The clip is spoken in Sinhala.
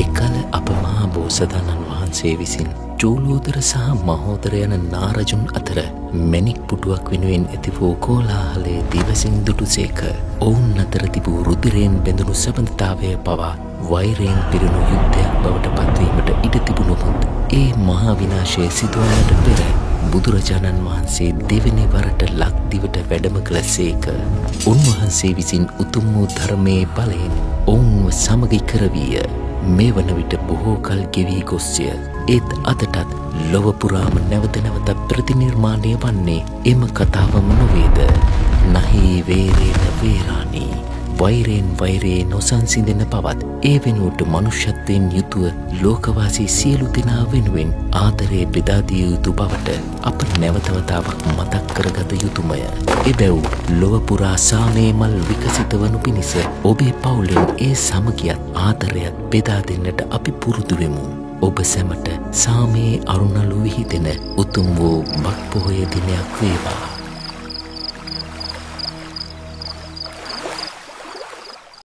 එකල අප මහා බෝසතාණන් වහන්සේ විසින් චූලෝදර සහ මහෝදර යන නාරජුන් අතර මැණික් පුටුවක් වෙනුවෙන් ඇති වූ කෝලාහලය දිවසින් දුටුසේක. ඔවුන් අතර තිබූ රුධිරයෙන් බැඳුණු සබඳතාවය පවා වෛරයෙන් පිරුණු යුද්ධයක් බවට පත්වීමට ඉඩ තිබුණොත් ඒ මහා විනාශය සිදුවන්නට පෙර බුදුරජාණන් වහන්සේ දෙවෙනි වරට ලක්දිවට වැඩම කළසේක. උන්වහන්සේ විසින් උතුම් වූ ධර්මයේ බලයෙන් ඔවුන්ව සමගි කරවීය. මේ වන විට බොහෝ කල් ගෙවී ගොස්ය. ඒත් අදටත් ලොව පුරාම නැවත නැවත ප්‍රතිනිර්මාණය වන්නේ එම කතාවම නොවේද? නහි වේරේන වේරාණී. වෛරයෙන් වෛරයේ නොසන්සිඳෙන බවත් ඒ වෙනුවට මනුෂ්‍යත්වයෙන් යුතුව ලෝකවාසී සියලු දෙනා වෙනුවෙන් ආදරය බෙදා දිය යුතු බවට අප නැවතවතාවක් මතක් කරගත යුතුමය. එබැව් ලොව පුරා සාමයේ මල් විකසිත වනු පිණිස ඔබේ පවුලෙන් ඒ සමගියත් ආදරයත් බෙදා දෙන්නට අපි පුරුදු වෙමු. ඔබ සැමට සාමයේ අරුණළු විහිදෙන උතුම් වූ බක් පොහොය දිනයක් වේවා.